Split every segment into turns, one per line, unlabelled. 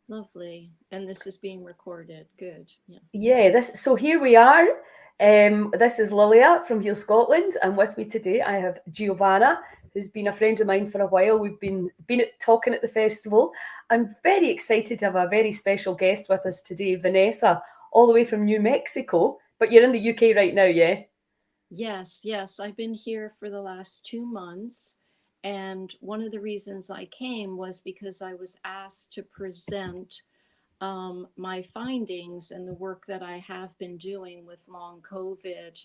Lovely. And this is being recorded. Good. Yeah.
Yeah, this so here we are. This is Lilia from here, Scotland, and with me today I have Giovanna, who's been a friend of mine for a while. We've been talking at the festival. I'm very excited to have a very special guest with us today, Vanessa, all the way from New Mexico. But you're in the UK right now, yeah?
Yes, yes. I've been here for the last 2 months. And one of the reasons I came was because I was asked to present my findings and the work that I have been doing with long COVID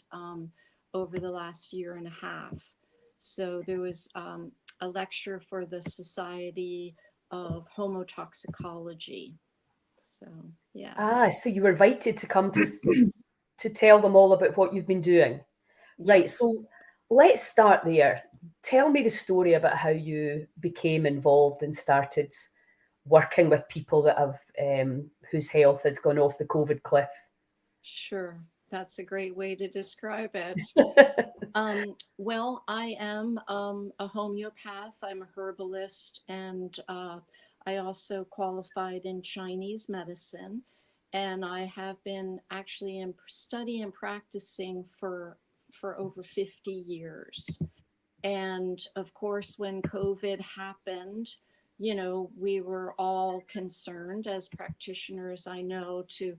over the last year and a half. So there was a lecture for the Society of Homotoxicology. So, yeah.
Ah, so you were invited to come to tell them all about what you've been doing. Right,
Yes.
so let's start there. Tell me the story about how you became involved and started working with people that have whose health has gone off the COVID cliff.
Sure, that's a great way to describe it. Well, I am a homeopath, I'm a herbalist, and I also qualified in Chinese medicine. And I have been actually in study and practicing for over 50 years. And of course, when COVID happened, we were all concerned as practitioners, I know, to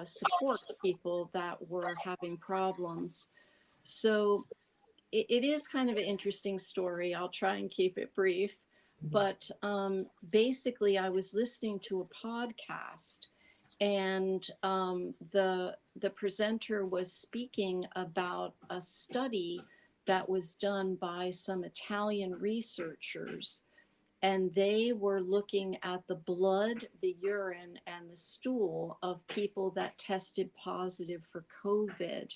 support people that were having problems. So it is kind of an interesting story. I'll try and keep it brief. But basically, I was listening to a podcast, and the presenter was speaking about a study that was done by some Italian researchers, and they were looking at the blood, the urine, and the stool of people that tested positive for COVID.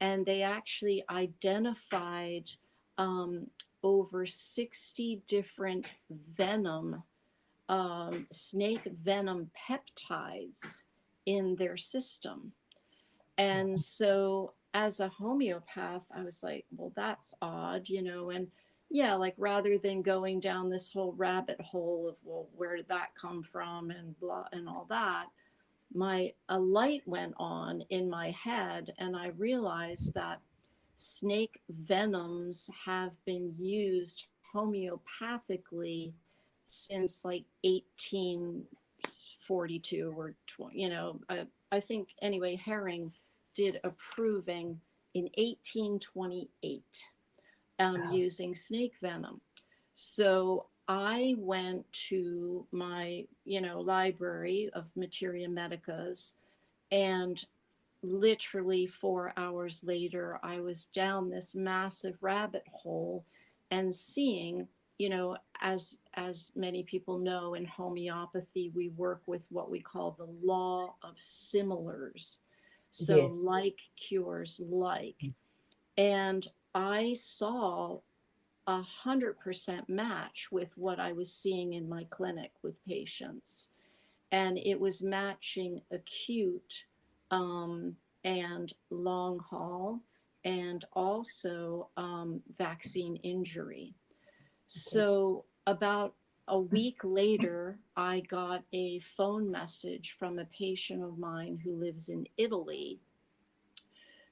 And they actually identified um, over 60 different venom, snake venom peptides in their system. And so, as a homeopath, I was like, well, that's odd, and yeah, like rather than going down this whole rabbit hole of, well, where did that come from and blah and all that, my a light went on in my head, and I realized that snake venoms have been used homeopathically since like 1842 or 20, I think anyway, Herring did a proving in 1828
Wow.
using snake venom. So I went to my, library of Materia Medicas, and literally 4 hours later, I was down this massive rabbit hole and seeing, as many people know, in homeopathy, we work with what we call the law of similars.
Yeah.
So, like cures like. And I saw 100% match with what I was seeing in my clinic with patients. And it was matching acute um, and long haul, and also vaccine injury.
Okay.
So, about a week later, I got a phone message from a patient of mine who lives in Italy,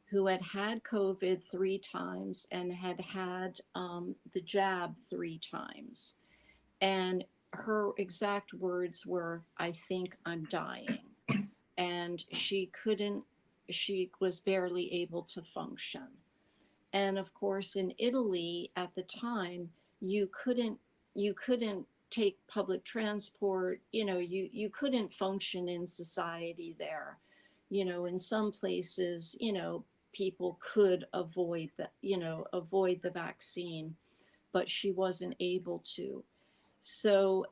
who had had COVID 3 times and had had the jab 3 times. And her exact words were, I think I'm dying. And she was barely able to function. And of course, in Italy at the time, you couldn't you couldn't take public transport, you couldn't function in society there. In some places, people could avoid the vaccine, but she wasn't able to. So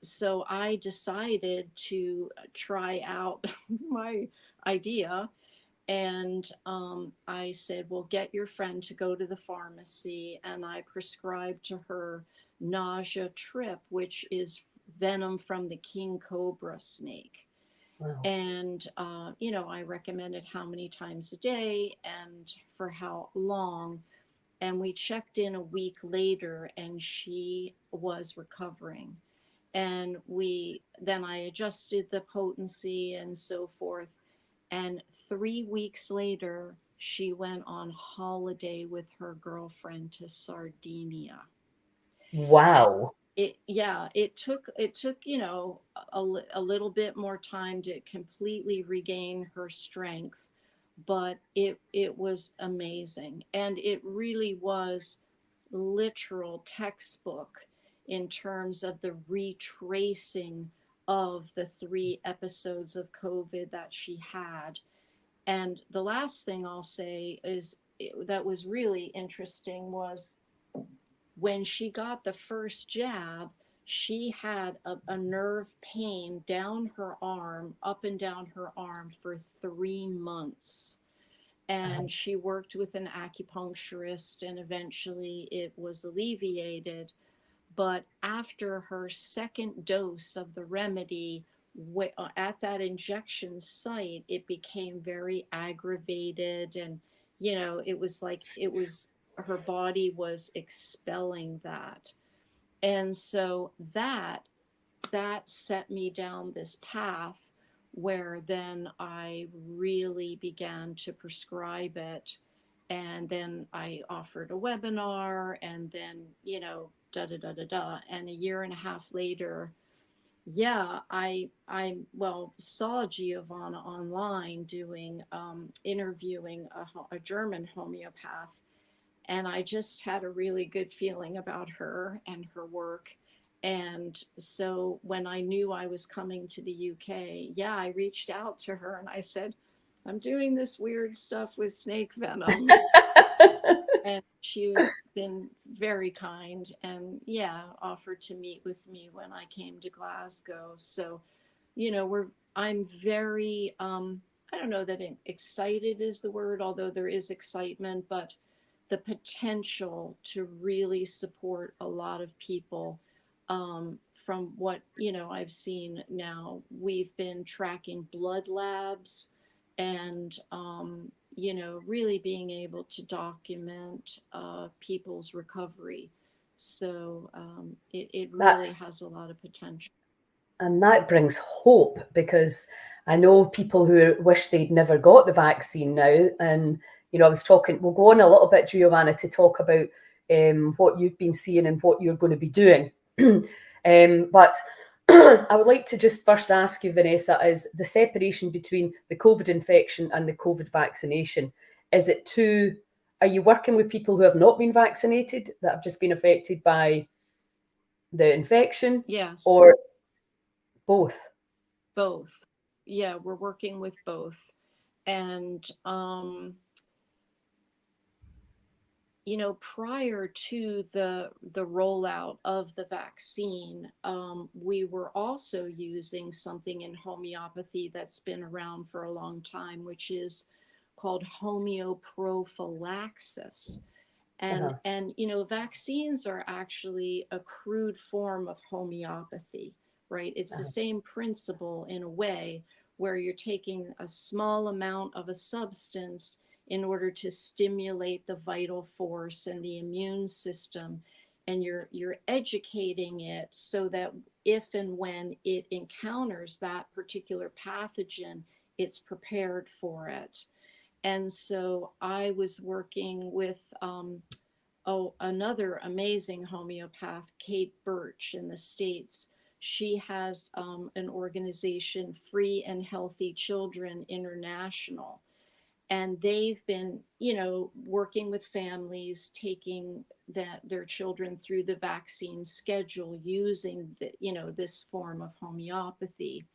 so I decided to try out my idea, and I said, well, get your friend to go to the pharmacy. And I prescribed to her nausea trip, which is venom from the king cobra snake.
Wow.
And, I recommended how many times a day and for how long. And we checked in a week later, and she was recovering. And then I adjusted the potency and so forth. And 3 weeks later, she went on holiday with her girlfriend to Sardinia. And
Wow.
it took a little bit more time to completely regain her strength, but it was amazing, and it really was literal textbook in terms of the retracing of the 3 episodes of COVID that she had. And the last thing I'll say is that was really interesting was when she got the first jab, she had a nerve pain down her arm, up and down her arm for 3 months.
Uh-huh.
And she worked with an acupuncturist, and eventually it was alleviated. But after her second dose of the remedy, at that injection site, it became very aggravated. And, it was like her body was expelling that. And so that set me down this path where then I really began to prescribe it. And then I offered a webinar, and then, da da da da da. And a year and a half later, yeah, I well saw Giovanna online doing interviewing a German homeopath, and I just had a really good feeling about her and her work. And so when I knew I was coming to the UK, yeah, I reached out to her and I said, I'm doing this weird stuff with snake venom. And she was been very kind, and yeah, offered to meet with me when I came to Glasgow. So, we're I'm very I don't know that excited is the word, although there is excitement, but the potential to really support a lot of people. From what I've seen now, we've been tracking blood labs, and really being able to document people's recovery. So it really
That's
has a lot of potential.
And that brings hope, because I know people who wish they'd never got the vaccine now. And, I was talking, we'll go on a little bit, Giovanna, to talk about what you've been seeing and what you're going to be doing. But I would like to just first ask you, Vanessa, is the separation between the COVID infection and the COVID vaccination, is it two, are you working with people who have not been vaccinated that have just been affected by the infection,
Yes,
or both?
both. Yeah, we're working with both. And prior to the rollout of the vaccine, we were also using something in homeopathy that's been around for a long time, which is called homeoprophylaxis. and
Uh-huh.
and vaccines are actually a crude form of homeopathy, right? It's the
Uh-huh.
same principle in a way, where you're taking a small amount of a substance in order to stimulate the vital force and the immune system, and you're educating it so that if and when it encounters that particular pathogen, it's prepared for it. And so I was working with another amazing homeopath, Kate Birch in the States. She has an organization, Free and Healthy Children International. And they've been, working with families, taking their children through the vaccine schedule using this form of homeopathy.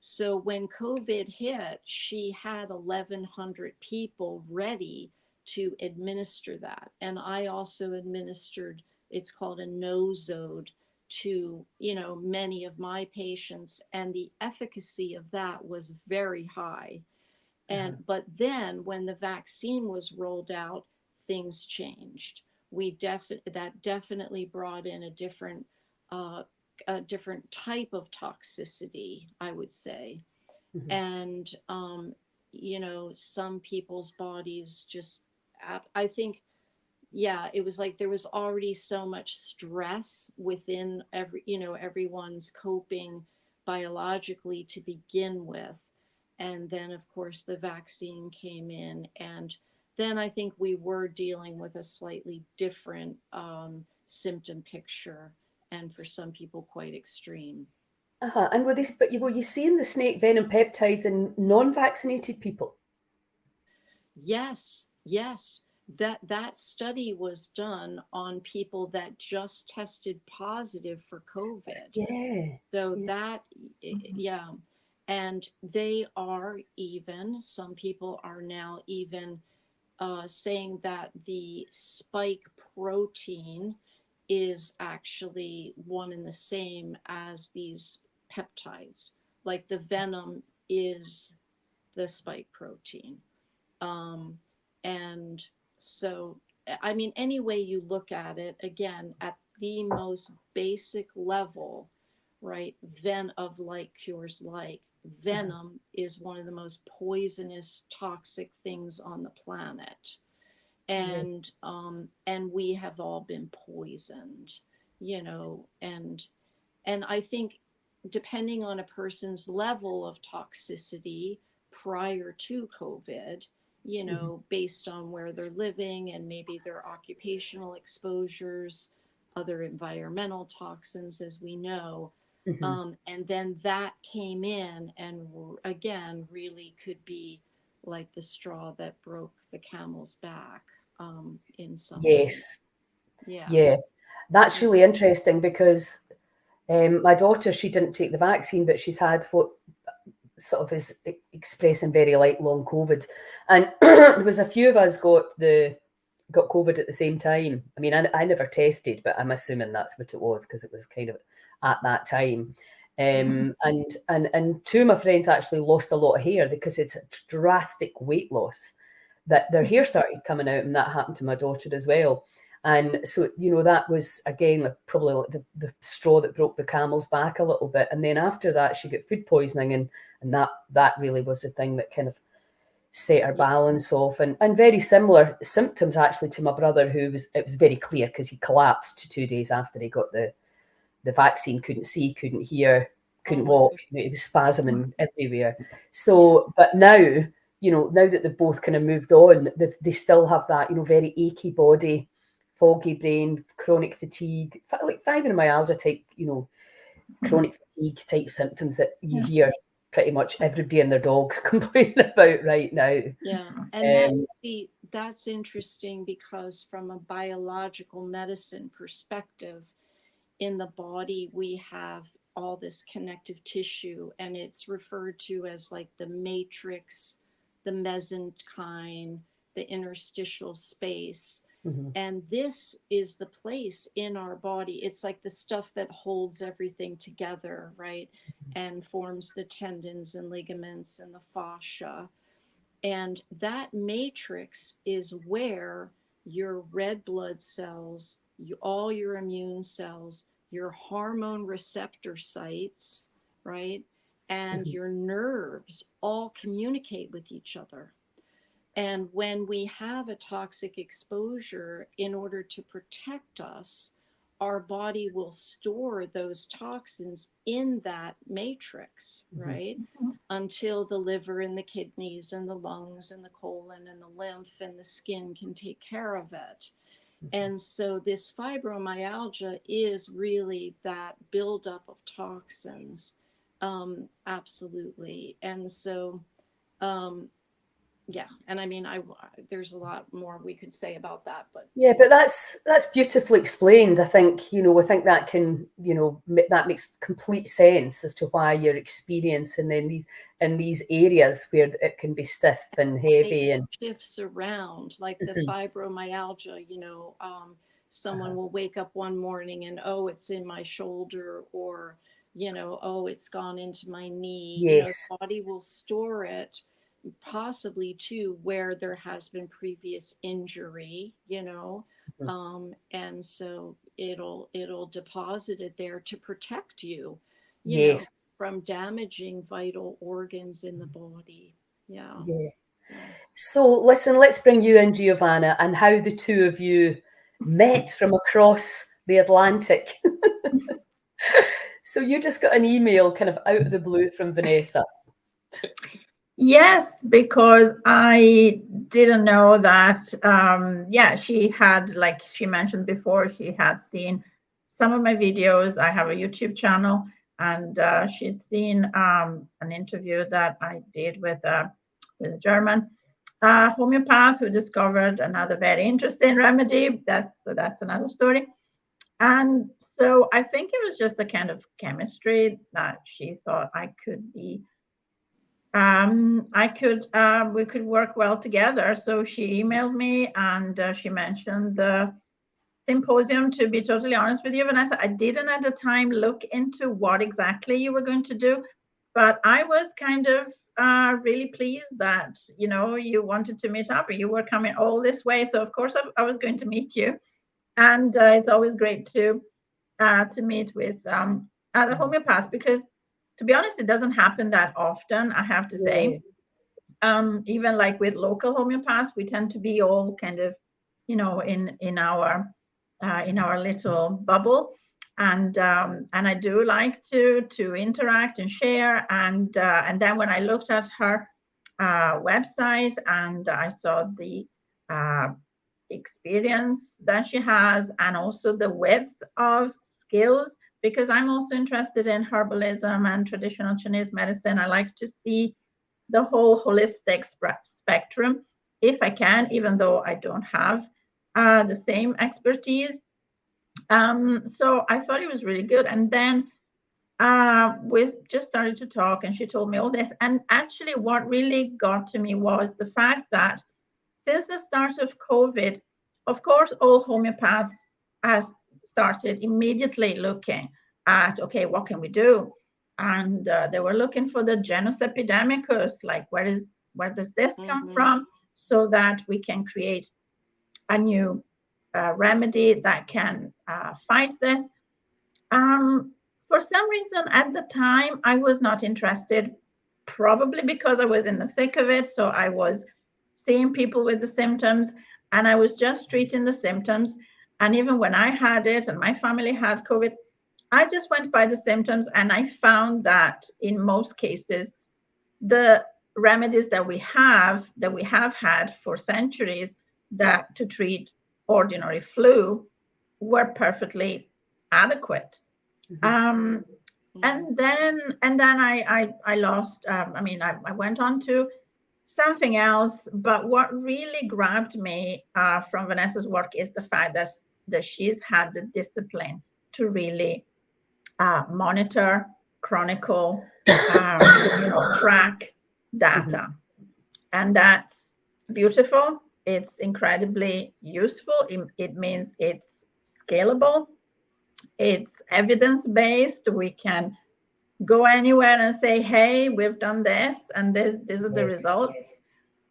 So when COVID hit, she had 1,100 people ready to administer that. And I also administered, it's called a nosode, to, many of my patients. And the efficacy of that was very high.
Uh-huh.
But then when the vaccine was rolled out, things changed. That definitely brought in uh, a different type of toxicity, I would say.
Mhm.
And some people's bodies just, I think yeah, it was like there was already so much stress within everyone's coping biologically to begin with. And then, of course, the vaccine came in. And then I think we were dealing with a slightly different symptom picture. And for some people, quite extreme.
And were you seeing the snake venom peptides in non-vaccinated people?
Yes, yes. That study was done on people that just tested positive for COVID.
Yeah,
So
yeah.
that, yeah. And they are even, some people are now even saying that the spike protein is actually one and the same as these peptides. Like the venom is the spike protein. Um, and so, I mean, any way you look at it, again, at the most basic level, right? Of like cures like.
Uh-huh.
Venom is one of the most poisonous, toxic things on the planet.
Yeah.
And we have all been poisoned, and I think depending on a person's level of toxicity prior to COVID,
Mhm.
based on where they're living and maybe their occupational exposures, other environmental toxins, as we know.
Mhm.
And then that came in and again really could be like the straw that broke the camel's back in some way.
Yes.
Yeah.
Yeah. That's
Yeah.
really interesting because my daughter, she didn't take the vaccine, but she's had what sort of is expressing very light long COVID, and there was a few of us got COVID at the same time. I mean, I never tested, but I'm assuming that's what it was because it was kind of at that time. And two of my friends actually lost a lot of hair because it's a drastic weight loss that their hair started coming out, and that happened to my daughter as well. And so, that was again like probably like the straw that broke the camel's back a little bit. And then after that, she got food poisoning, and that really was the thing that kind of set her
Yeah.
balance off. And very similar symptoms actually to my brother, it was very clear because he collapsed 2 days after he got the vaccine, couldn't see, couldn't hear,
Oh
couldn't
my
walk.
goodness.
It was spasming everywhere.
Yeah.
So, but now, now that they've both kind of moved on, they still have that, very achy body, foggy brain, chronic fatigue, like fibromyalgia type, chronic fatigue type symptoms that you hear pretty much everybody and their dogs complaining about right now.
Yeah. And that,
Um,
see, that's interesting because from a biological medicine perspective, in the body, we have all this connective tissue, and it's referred to as like the matrix, the mesenchyme, the interstitial space.
mhm,
And this is the place in our body. It's like the stuff that holds everything together, right? And forms the tendons and ligaments and the fascia. And that matrix is where your red blood cells, all your immune cells, your hormone receptor sites, right? And
mhm,
your nerves all communicate with each other. And when we have a toxic exposure, in order to protect us, our body will store those toxins in that matrix,
mhm.
right? Until the liver and the kidneys and the lungs and the colon and the lymph and the skin can take care of it. And so this fibromyalgia is really that buildup of toxins. Absolutely. And so, um, yeah, and I mean, there's a lot more we could say about that, but
Yeah, but that's beautifully explained. I think that can, that makes complete sense as to why you're experiencing in these areas where it can be stiff and
why it
heavy and
shifts around, like the
Mhm.
fibromyalgia. Someone
Uh-huh.
will wake up one morning and, oh, it's in my shoulder, or oh, it's gone into my knee.
Yes.
The body will store it, possibly too where there has been previous injury,
Mhm.
and so it'll deposit it there to protect you, you know
Yes.
from damaging vital organs in the body. Yeah.
Yeah.
Yes.
So listen, let's bring you in, Giovanna, and how the two of you met from across the Atlantic. So you just got an email kind of out of the blue from Vanessa.
Yes, because I didn't know that. Yeah, she had, like she mentioned before, she had seen some of my videos. I have a YouTube channel, and she'd seen an interview that I did with a German homeopath who discovered another very interesting remedy. That's another story. And so I think it was just the kind of chemistry that she thought we could work well together. So she emailed me, and she mentioned the symposium. To be totally honest with you, Vanessa, I didn't at the time look into what exactly you were going to do, but I was kind of really pleased that you wanted to meet up, or you were coming all this way. So of course I was going to meet you, and it's always great to meet with other homeopaths, because to be honest, it doesn't happen that often, I have to say.
Yeah.
Even like with local homeopaths, we tend to be all kind of, in our little bubble, and I do like to interact and share. And then when I looked at her website, and I saw the uh, experience that she has, and also the width of skills, because I'm also interested in herbalism and traditional Chinese medicine. I like to see the whole holistic spectrum if I can, even though I don't have the same expertise. So I thought it was really good. And then we just started to talk, and she told me all this. And actually, what really got to me was the fact that since the start of COVID, of course, all homeopaths has started immediately looking at, okay, what can we do? And they were looking for the genus epidemicus, like where does this come
Mm-hmm.
from, so that we can create a new remedy that can fight this. For some reason, at the time, I was not interested, probably because I was in the thick of it. So I was seeing people with the symptoms, and I was just treating the symptoms. And even when I had it and my family had COVID, I just went by the symptoms, and I found that in most cases, the remedies that we have had for centuries that to treat ordinary flu were perfectly adequate. Um,
Mm-hmm.
and then I lost. I went on to something else. But what really grabbed me from Vanessa's work is the fact that she's had the discipline to really monitor, chronicle, track
Mhm.
data, and that's beautiful. It's incredibly useful. It means it's scalable. It's evidence based. We can go anywhere and say, hey, we've done this, and these are the
Yes.
results.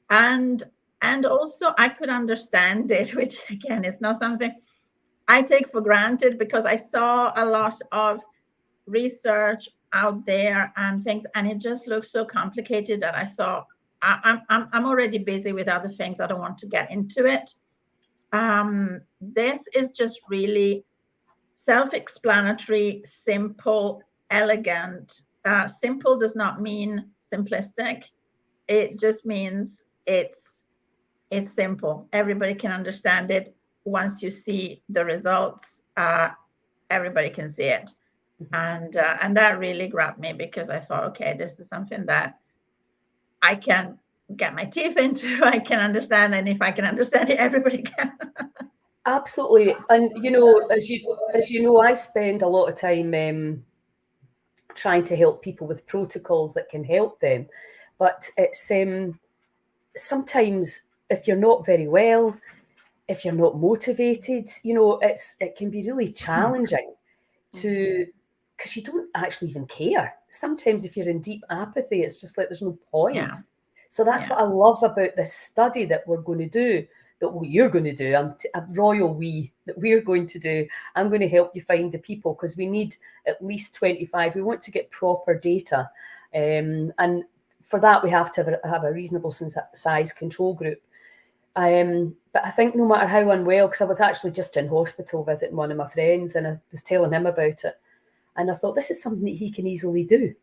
And also I could understand it, which again is not something I take for granted, because I saw a lot of research out there and things, and it just looks so complicated that I thought, I'm already busy with other things. I don't want to get into it. This is just really self-explanatory, simple, elegant. Simple does not mean simplistic. It just means it's simple. Everybody can understand it. Once you see the results, everybody can see it. And that really grabbed me, because I thought, okay, this is something that I can get my teeth into. I can understand, and if I can understand it, everybody can.
Absolutely. And as you know, I spend a lot of time trying to help people with protocols that can help them. But it's sometimes if you're not very well, if you're not motivated, it can be really challenging
Mm-hmm.
to because you don't actually even care. Sometimes if you're in deep apathy, it's just like there's no point.
Yeah,
So that's
yeah,
what I love about this study that we're going to do, that what you're going to do, a royal we, that we're going to do. I'm going to help you find the people, because we need at least 25. We want to get proper data. And for that, we have to have a reasonable size control group. But I think no matter how unwell, because I was actually just in hospital visiting one of my friends, and I was telling him about it, and I thought, this is something that he can easily do.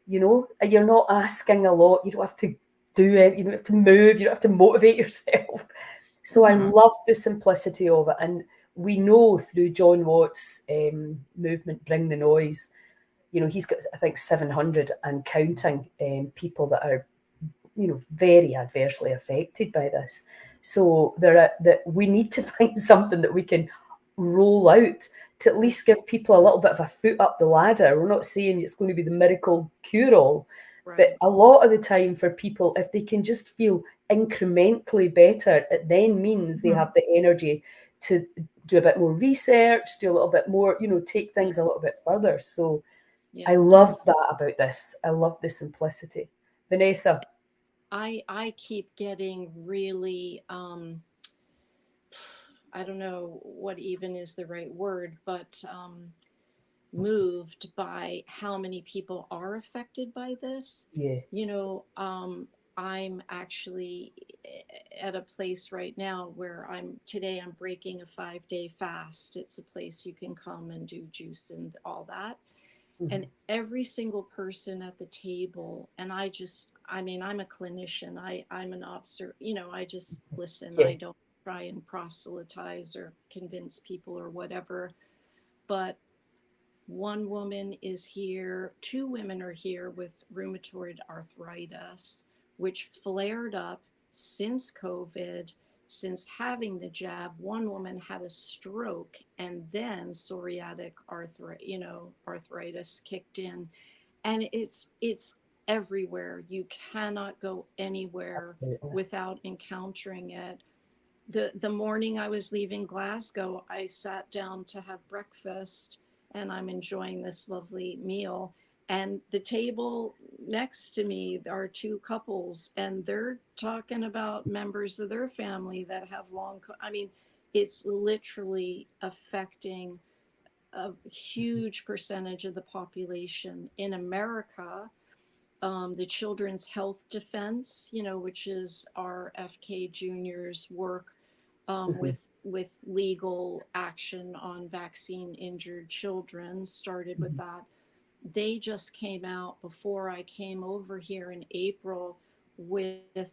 You know, you're not asking a lot. You don't have to do it. You don't have to move. You don't have to motivate yourself. So I love the simplicity of it. And we know through John Watt's movement, Bring the Noise, you know, he's got, I think, 700 and counting people that are, you know, very adversely affected by this. So that we need to find something that we can roll out to at least give people a little bit of a foot up the ladder. We're not saying it's going to be the miracle cure-all,
Right.
but a lot of the time for people, if they can just feel incrementally better, it then means they have the energy to do a bit more research, do a little bit more, you know, take things a little bit further. So
Yeah.
I love that about this. I love the simplicity. Vanessa.
I keep getting really I don't know what even is the right word, but moved by how many people are affected by this.
Yeah.
You know, I'm actually at a place right now where I'm breaking a 5-day fast. It's a place you can come and do juice and all that. And every single person at the table, and I mean, I'm a clinician. I'm an observer, you know, I just listen.
Yeah.
I don't try and proselytize or convince people or whatever. But one woman is here, two women are here with rheumatoid arthritis, which flared up since COVID, since having the jab. One woman had a stroke, and then psoriatic arthritis kicked in. And it's everywhere. You cannot go anywhere
Absolutely.
without encountering it. The morning I was leaving Glasgow, I sat down to have breakfast, and I'm enjoying this lovely meal. And the table next to me are two couples, and they're talking about members of their family that have I mean, it's literally affecting a huge percentage of the population in America. The Children's Health Defense, you know, which is our FK Junior's work with legal action on vaccine injured children, started with that. They just came out before I came over here in April with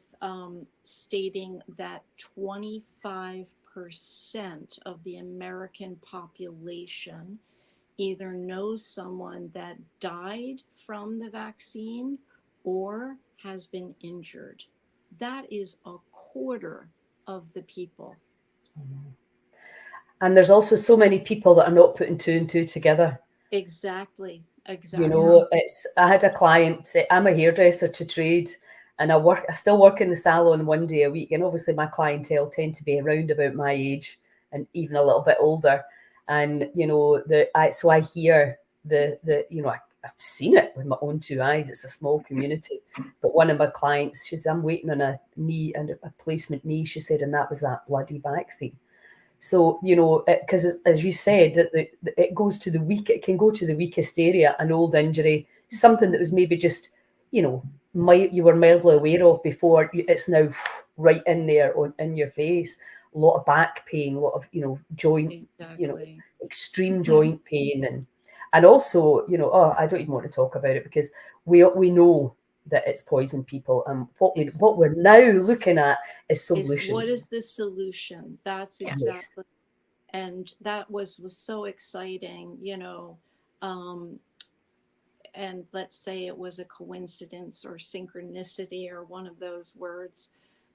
stating that 25% of the American population either knows someone that died from the vaccine or has been injured. That is a quarter of the people.
And there's also so many people that are not putting two and two together.
Exactly.
You
Exactly.
know, I had a client say, I'm a hairdresser to trade, and I still work in the salon one day a week. And obviously my clientele tend to be around about my age and even a little bit older. And, you know, so I hear you know, I've seen it with my own two eyes. It's a small community. But one of my clients, she said, I'm waiting on a knee and a placement knee, she said, and that was that bloody vaccine. So, you know, because as you said, it goes to the weak, it can go to the weakest area, an old injury, something that was maybe just, you know, you were mildly aware of before, it's now right in there in your face. A lot of back pain, a lot of, you know, joint, you know,
Exactly.
extreme joint pain. And also, you know, I don't even want to talk about it because we know that it's poisoned people. And what we're now looking at is
Is what
solutions.
is the solution? That's
Yes.
exactly. And that was so exciting, you know. Um, and let's say it was a coincidence or synchronicity or one of those words,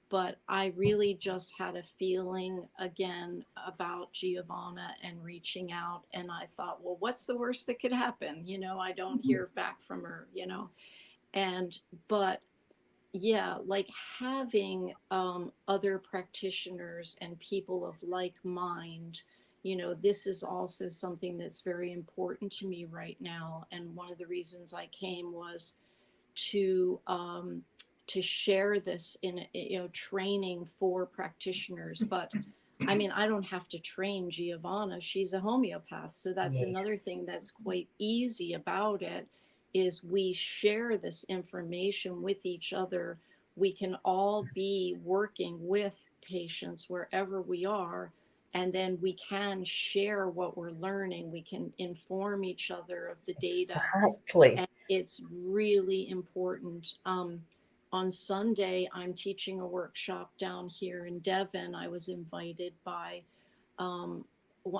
but I really just had a feeling again about Giovanna and reaching out, and I thought, well, what's the worst that could happen? You know, I don't hear back from her, you know. But yeah, like having other practitioners and people of like mind, you know, this is also something that's very important to me right now. And one of the reasons I came was to um, to share this in, you know, training for practitioners. But I mean, I don't have to train Giovanna. She's a homeopath, so that's another
Yes.
thing that's quite easy about it. is we share this information with each other. We can all be working with patients wherever we are, and then we can share what we're learning. We can inform each other of the data,
Exactly.
and it's really important. On Sunday, I'm teaching a workshop down here in Devon. I was invited by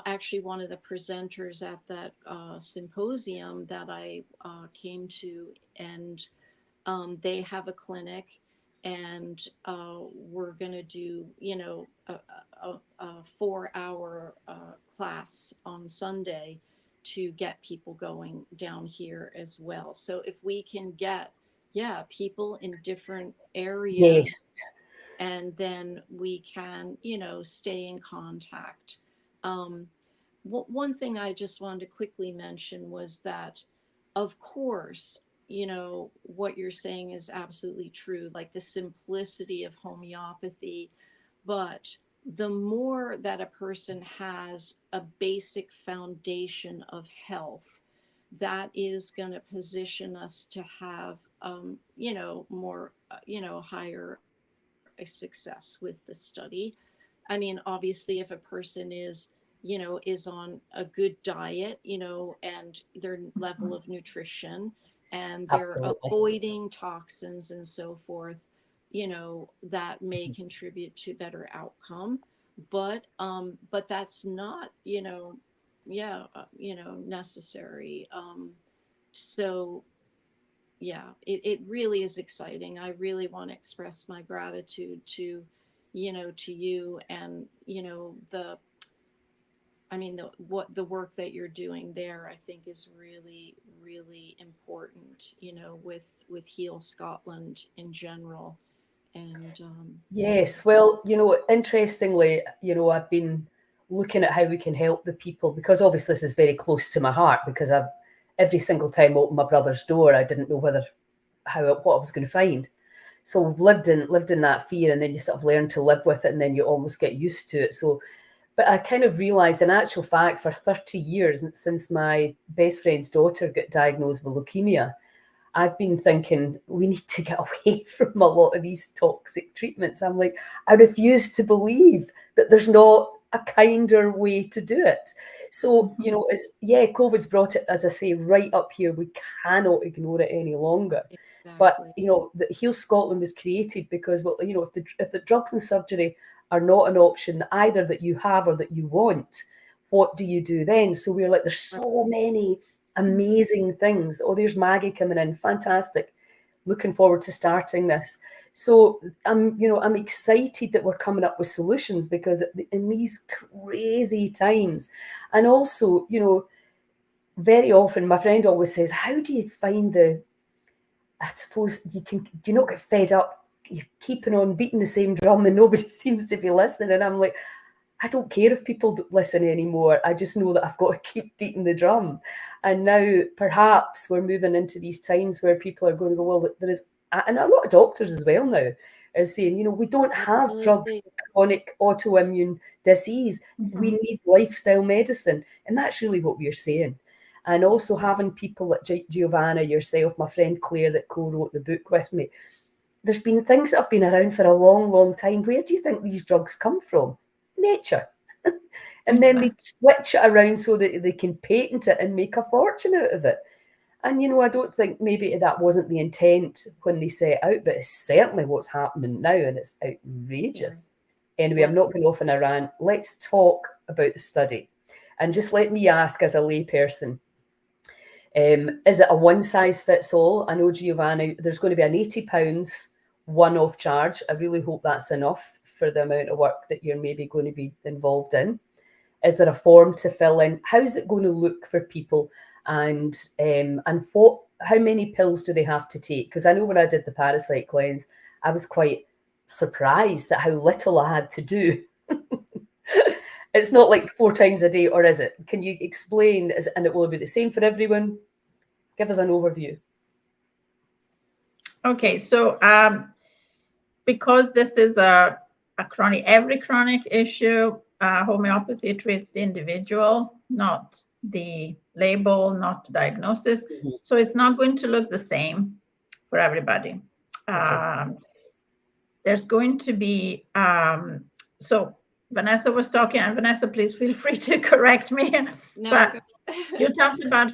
actually one of the presenters at that symposium that I came to, and they have a clinic, and we're going to do, a 4-hour class on Sunday to get people going down here as well. So if we can get, yeah, people in different areas,
Yes.
and then we can, stay in contact. Um, One thing I just wanted to quickly mention was that, of course, what you're saying is absolutely true, like the simplicity of homeopathy. But the more that a person has a basic foundation of health, that is going to position us to have, more, higher a success with the study. I mean, obviously, if a person is on a good diet, and their level of nutrition, and they're
Absolutely.
avoiding toxins and so forth, that may contribute to better outcome. But that's not, yeah, necessary. So yeah, it really is exciting. I really want to express my gratitude to you, and the work that you're doing there, I think, is really, really important, with Heal Scotland in general. And
Yes, well, interestingly, I've been looking at how we can help the people, because obviously this is very close to my heart, because I've every single time I opened my brother's door, I didn't know what I was going to find. So we've lived in that fear, and then you sort of learn to live with it, and then you almost get used to it. So, but I kind of realized, in actual fact, for 30 years, since my best friend's daughter got diagnosed with leukemia, I've been thinking we need to get away from a lot of these toxic treatments. I'm like, I refuse to believe that there's not a kinder way to do it. So, COVID's brought it, as I say, right up here. We cannot ignore it any longer. But,
exactly.
the Heal Scotland was created because, well, if the drugs and surgery are not an option either that you have or that you want, what do you do then? So we're like, there's so many amazing things. Oh, there's Maggie coming in. Fantastic. Looking forward to starting this. So I'm excited that we're coming up with solutions, because in these crazy times, and also, very often my friend always says, how do you find I suppose do you not get fed up? You're keeping on beating the same drum and nobody seems to be listening. And I'm like, I don't care if people don't listen anymore. I just know that I've got to keep beating the drum. And now perhaps we're moving into these times where people are going to go, well, there is, and a lot of doctors as well now are saying, we don't have drugs for chronic autoimmune disease. We need lifestyle medicine. And that's really what we're saying. And also having people like Giovanna, yourself, my friend Claire that co-wrote the book with me. There's been things that have been around for a long, long time. Where do you think these drugs come from? Nature. And then they switch it around so that they can patent it and make a fortune out of it. And, I don't think maybe that wasn't the intent when they set out, but it's certainly what's happening now, and it's outrageous. Anyway, I'm not going off on a rant. Let's talk about the study. And just let me ask, as a layperson, is it a one-size-fits-all? I know, Giovanna, there's going to be an £80 one-off charge. I really hope that's enough for the amount of work that you're maybe going to be involved in. Is there a form to fill in? How's it going to look for people? And how many pills do they have to take? Because I know when I did the parasite cleanse, I was quite surprised at how little I had to do. It's not like 4 times a day, or is it? Can you explain? And it will be the same for everyone? Give us an overview.
Okay, so because this is every chronic issue, homeopathy treats the individual, not the label, not diagnosis.
Mhm.
So it's not going to look the same for everybody.
Okay.
There's going to be, so Vanessa was talking, and Vanessa, please feel free to correct me.
No,
But you talked about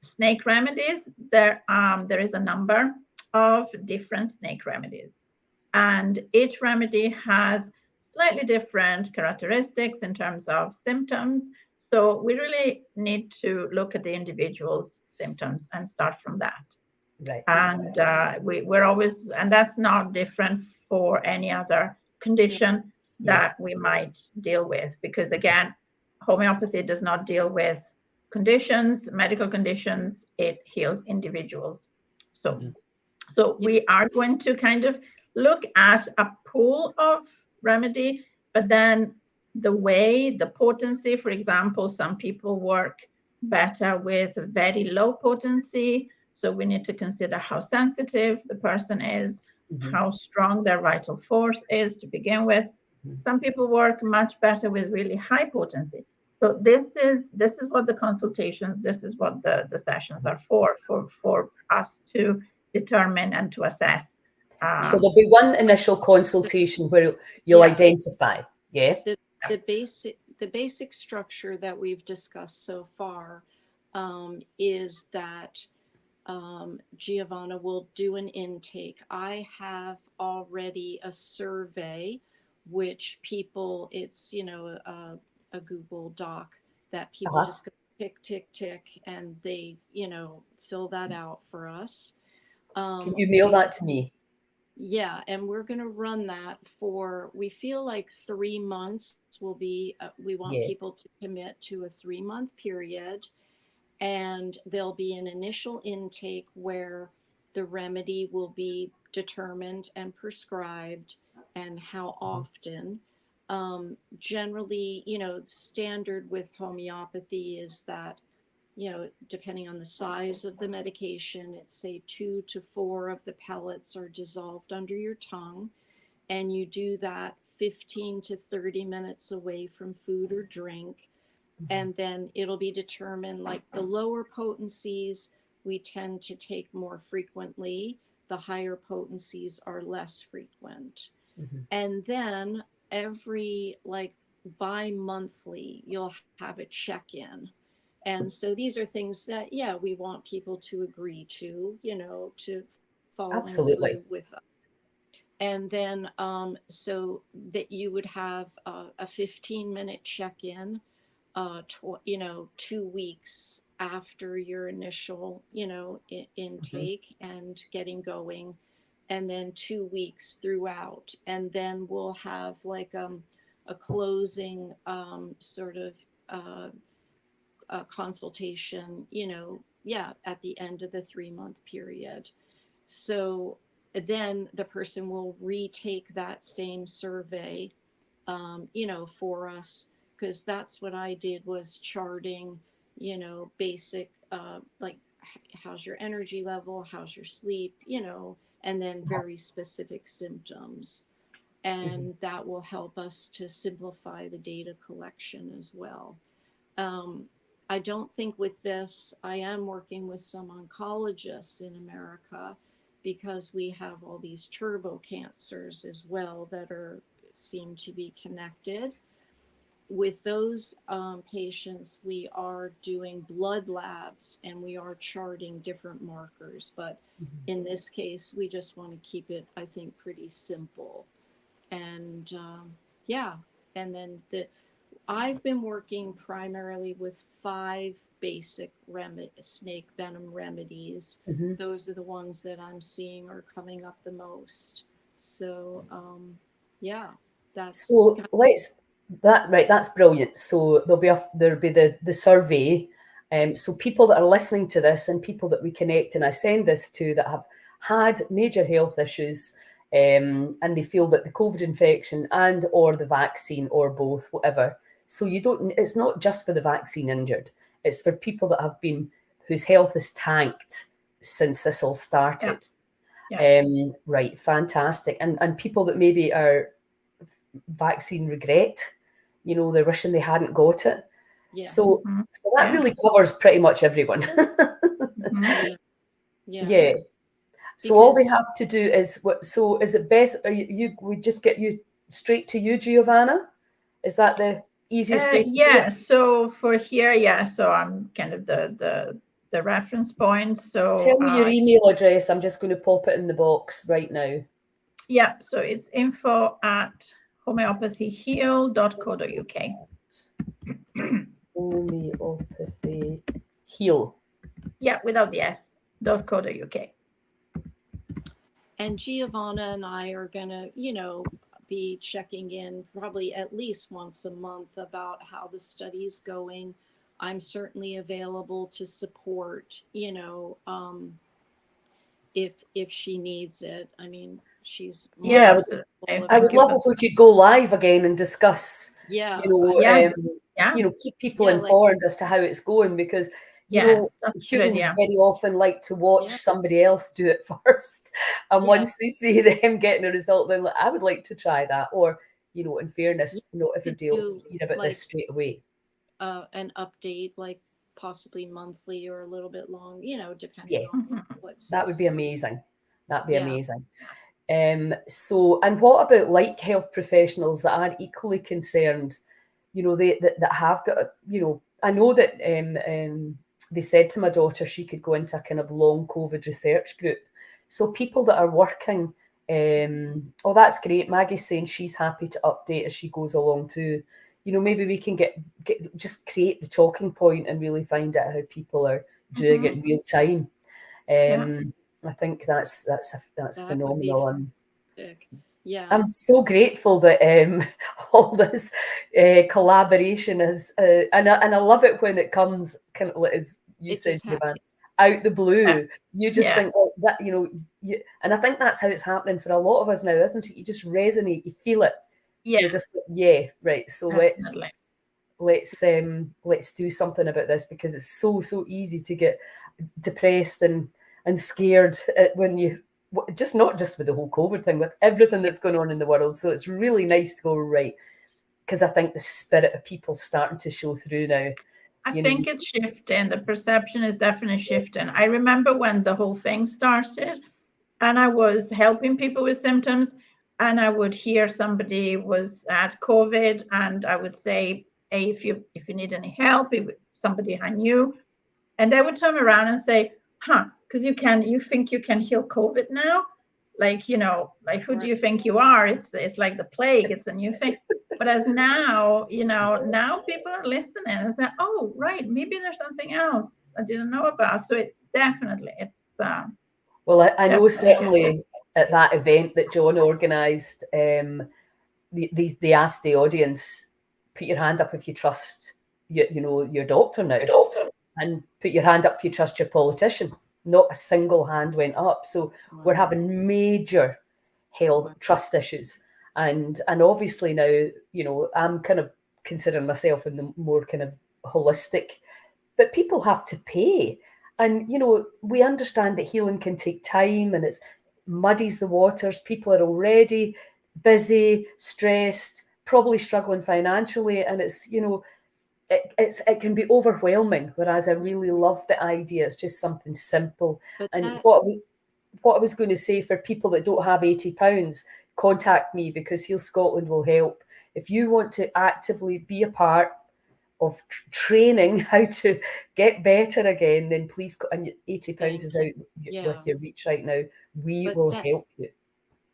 snake remedies. There is a number of different snake remedies, and each remedy has slightly different characteristics in terms of symptoms. So we really need to look at the individual's symptoms and start from that.
Right.
And we're always, and that's not different for any other condition that we might deal with, because again, homeopathy does not deal with conditions, medical conditions, it heals individuals. So, so we are going to kind of look at a pool of remedy, but then the way, the potency, for example, some people work better with very low potency. So we need to consider how sensitive the person is, how strong their vital force is to begin with. Some people work much better with really high potency. So this is what the consultations, this is what the sessions are for us to determine and to assess.
So there'll be one initial consultation where you'll identify,
the basic structure that we've discussed so far is that Giovanna will do an intake. I have already a survey, which people, it's, a Google Doc that people just go tick, tick, tick, and they, fill that out for us.
Can you mail that to me?
Yeah, and we're going to run that for, we feel like 3 months will be, we want people to commit to a 3-month period. And there'll be an initial intake where the remedy will be determined and prescribed and how often. Generally, standard with homeopathy is that, depending on the size of the medication, it's say 2 to 4 of the pellets are dissolved under your tongue. And you do that 15 to 30 minutes away from food or drink. And then it'll be determined, like the lower potencies we tend to take more frequently, the higher potencies are less frequent. And then every like bi-monthly you'll have a check-in. And so these are things that we want people to agree to, to following through with us. And then so that you would have a 15-minute check-in 2 weeks after your initial, intake and getting going, and then 2 weeks throughout. And then we'll have like a closing sort of consultation, at the end of the 3-month period. So then the person will retake that same survey, for us, because that's what I did, was charting, basic, like how's your energy level, how's your sleep, and then very specific symptoms. And that will help us to simplify the data collection as well. I don't think with this, I am working with some oncologists in America, because we have all these turbo cancers as well that seem to be connected. With those patients, we are doing blood labs and we are charting different markers. But in this case, we just want to keep it, I think, pretty simple. And and then I've been working primarily with 5 basic snake venom remedies. Those are the ones that I'm seeing are coming up the most. So that's
so that's brilliant. So there'll be the survey. So people that are listening to this and people that we connect and I send this to that have had major health issues, and they feel that the COVID infection and or the vaccine or both, whatever. So it's not just for the vaccine injured. It's for people that have been, whose health is tanked since this all started. Right, fantastic. And people that maybe are vaccine regret, they're wishing they hadn't got it.
Yes.
So,
Mhm.
so that
Yeah.
really covers pretty much everyone.
Mhm.
Yeah. Yeah.
Yeah. So all they
Because
have to do is what? So is it best? Are we just get you straight to you, Giovanna? Is that the easiest way to do
Yeah,
it?
so for here, yeah, so I'm kind of the reference point. So
Tell me your email address. I'm just going to pop it in the box right now.
yeah, so it's info@homeopathyheal.co.uk.
Homeopathy heal.
Yeah, without the S, .co.uk.
and Giovanna and I are gonna, be checking in probably at least once a month about how the study's going. I'm certainly available to support, if she needs it. I mean, she's more
Yeah,
Yeah,
than
absolutely.
capable of
I would
Thank you
helping.
love
for
if we could go live again and discuss,
Yeah,
you know,
yes, yeah,
keep people
yeah, like
informed as to how it's going because,
yes, that's a good
humans
idea.
very often like to watch
yeah,
somebody else do it first. And
yeah.
once they see them getting a result, then like, I would like to try that. Or, in
You
fairness, not
could
everybody will
do
hear about this
like
straight away.
an update, like possibly monthly or a little bit long, depending
Yeah,
on
Mhm.
what
that would
suits.
be amazing. That'd be
Yeah,
amazing. So, and what about like health professionals that are equally concerned? That have got, I know that they said to my daughter she could go into a kind of long COVID research group. So people that are working, oh, that's great. Maggie's saying she's happy to update as she goes along too. Maybe we can get just create the talking point and really find out how people are doing it
Mhm.
in real time.
Yeah,
I think that's
that would be
phenomenal, and
fantastic. Yeah,
I'm so grateful that all this collaboration is, and I love it when it comes kind of like as you
it
said,
just happened.
Jovan, out the
yeah,
blue. You just
yeah,
think, oh, that and I think that's how it's happening for a lot of us now, isn't it? You just resonate, you feel it.
yeah,
You're just like, yeah, right. So
definitely.
let's do something about this because it's so easy to get depressed and scared when you just not just with the whole COVID thing, with everything
Yeah.
that's going on in the world. So it's really nice to go right because I think the spirit of people starting to show through now.
I
You know,
think it's shifting. The perception is definitely shifting. I remember when the whole thing started, and I was helping people with symptoms, and I would hear somebody was at COVID, and I would say, "Hey, if you need any help," if somebody I knew, and they would turn around and say, "Huh? Because you think you can heal COVID now? Like like who do
Right.
you think you are? It's like the plague. It's a new thing." But as now, now people are listening and say, "Oh, right, maybe there's something else I didn't know about." So it's
well, I know
definitely.
certainly at that event that John organised, they asked the audience, put your hand up if you trust your doctor now, and put your hand up if you trust your politician. Not a single hand went up. So we're
Wow.
having major health
Wow.
trust issues, and obviously now I'm kind of considering myself in the more kind of holistic, but people have to pay, and we understand that healing can take time, and it's muddies the waters. People are already busy, stressed, probably struggling financially, and it's it can be overwhelming. Whereas I
Yeah.
really love the idea. It's just something simple.
But
And
that,
what I was going to say for people that don't have £80, contact me because Heal Scotland will help. If you want to actively be a part of training how to get better again, then please, and £80
thank
is
you.
out
Yeah.
with your reach right now. We
But
will
that
help you.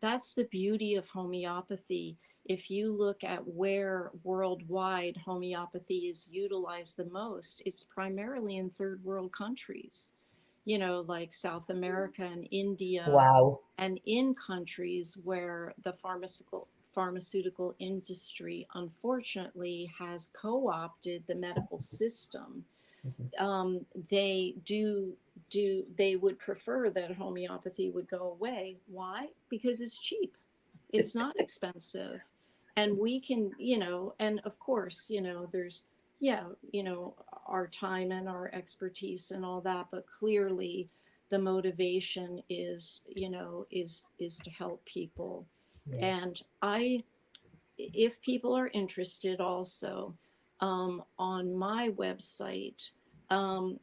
that's the beauty of homeopathy. If you look at where worldwide homeopathy is utilized the most, it's primarily in third world countries, like South America and India,
Wow.
and in countries where the pharmaceutical industry unfortunately has co-opted the medical system.
Mhm.
They they would prefer that homeopathy would go away. Why? Because it's cheap, it's not expensive, and we can, and of course, there's, yeah, our time and our expertise and all that, but clearly the motivation is, is to help people.
Yeah.
And if people are interested also, On my website, um,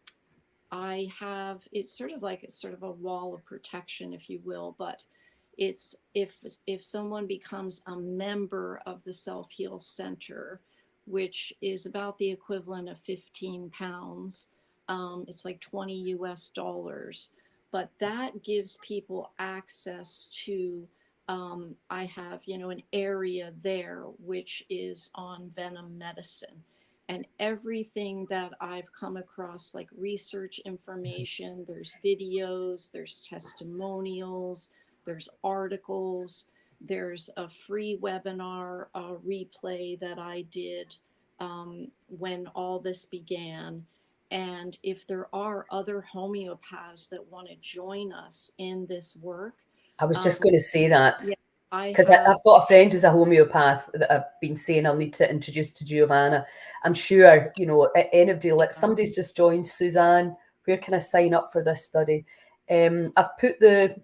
I have, it's sort of like, it's sort of a wall of protection, if you will, but it's if someone becomes a member of the Self Heal Center, which is about the equivalent of 15 pounds, it's like 20 US dollars, but that gives people access to, I have, an area there which is on venom medicine, and everything that I've come across, like research information, there's videos, there's testimonials, there's articles, there's a free webinar replay that I did when all this began. And if there are other homeopaths that want to join us in this work,
I was
um,
just going to say that.
yeah, I
Because
have,
I've got a friend who's a homeopath that I've been saying I'll need to introduce to Giovanna. I'm sure, anybody, like somebody's just joined. Suzanne, where can I sign up for this study? I've put the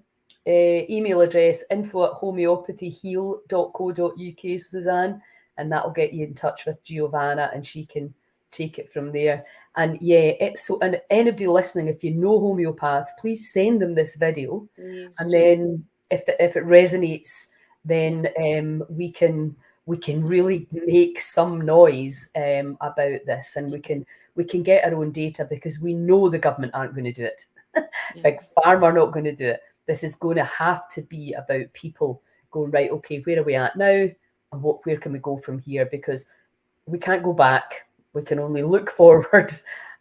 email address info@homeopathyheal.co.uk, Suzanne, and that'll get you in touch with Giovanna and she can take it from there. And yeah, it's so, and anybody listening, if you know homeopaths, please send them this video.
please
And
do.
then if it resonates, then we can really make some noise about this, and we can get our own data, because we know the government aren't going to do it. Big Pharma are not going to do it. This is going to have to be about people going, right, okay, where are we at now, and where can we go from here? Because we can't go back. We can only look forward,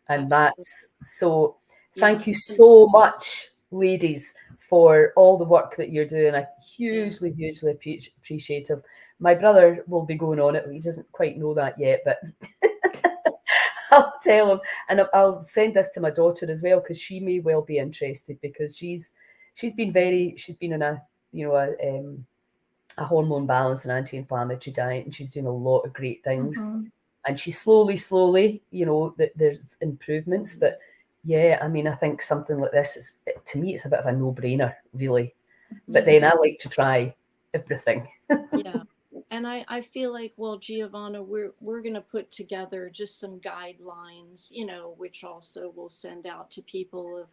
and that's so. Thank you so much, ladies, for all the work that you're doing. I hugely appreciate it. My brother will be going on it. He doesn't quite know that yet, but I'll tell him, and I'll send this to my daughter as well, because she may well be interested, because she's been in a a hormone balance and anti-inflammatory diet, and she's doing a lot of great things.
Mm-hmm.
And she's slowly, that there's improvements. But yeah, I mean, I think something like this is, to me, it's a bit of a no-brainer, really. But then I like to try everything.
Yeah. And I feel like, well, Giovanna, we're going to put together just some guidelines, which also we'll send out to people of,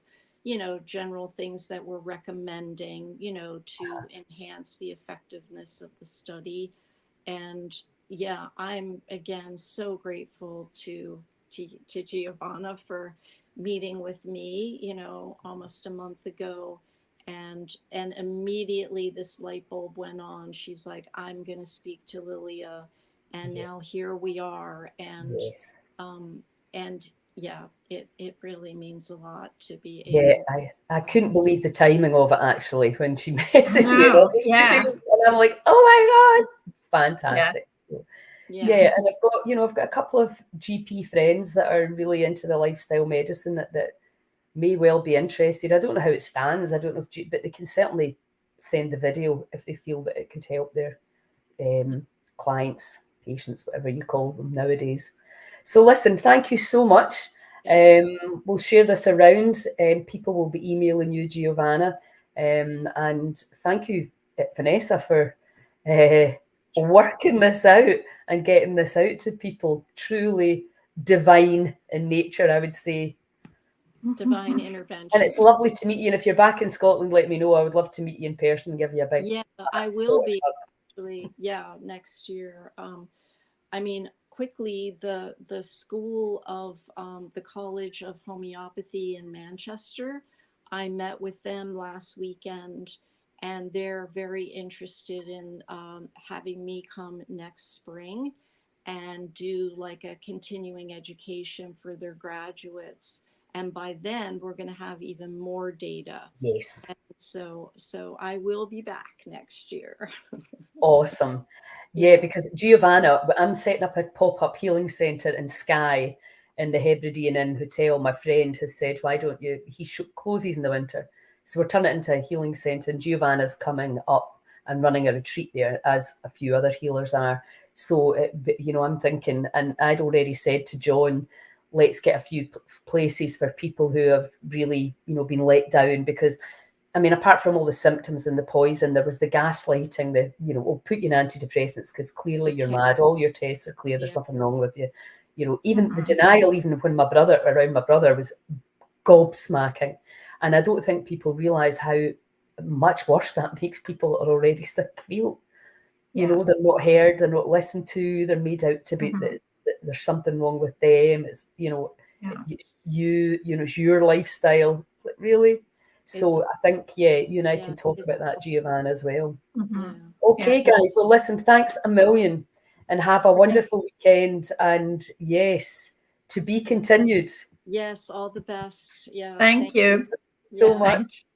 general things that we're recommending, to enhance the effectiveness of the study. And yeah, I'm again so grateful to Giovanna for meeting with me, almost a month ago. And immediately this light bulb went on. She's like, I'm going to speak to Lilia, and now here we are. And
Yes.
And yeah, it really means a lot to be
Yeah,
able.
I couldn't believe the timing of it, actually, when she messaged me.
Wow. Yeah.
And I'm like, oh my God, fantastic. Yeah, and I've got a couple of GP friends that are really into the lifestyle medicine that may well be interested. I don't know how it stands. I don't know but they can certainly send the video if they feel that it could help their clients, patients, whatever you call them nowadays. So listen, thank you so much. We'll share this around. People will be emailing you, Giovanna. And thank you, Vanessa, for working this out and getting this out to people. Truly divine in nature, I would say.
Divine intervention.
And it's lovely to meet you. And if you're back in Scotland, let me know. I would love to meet you in person and give you a big.
Yeah, I will be actually. Yeah, next year. I mean, quickly, the school of the College of Homeopathy in Manchester, I met with them last weekend, and they're very interested in having me come next spring and do like a continuing education for their graduates. And by then, we're going to have even more data.
Yes.
And so I will be back next year.
Awesome. Yeah, because Giovanna, I'm setting up a pop-up healing centre in Skye in the Hebridean Inn Hotel. My friend has said, why don't you? He closes in the winter. So we're turning it into a healing centre, and Giovanna's coming up and running a retreat there, as a few other healers are. So, I'm thinking, and I'd already said to John, let's get a few places for people who have really, been let down, because I mean, apart from all the symptoms and the poison, there was the gaslighting, we'll put you in antidepressants because clearly you're mad. All your tests are clear. There's nothing wrong with you. you know, even the denial, even when my brother was gobsmacking. And I don't think people realise how much worse that makes people that are already sick feel. You know, they're not heard, they're not listened to, they're made out to be that there's something wrong with them. It's, you know, you know, it's your lifestyle. Really? So I think, you and I can talk about that, Giovanna, as well. Okay, guys. Well, listen, thanks a million and have a wonderful weekend. And yes, to be continued.
Yes, all the best. Yeah.
Thank you
so much.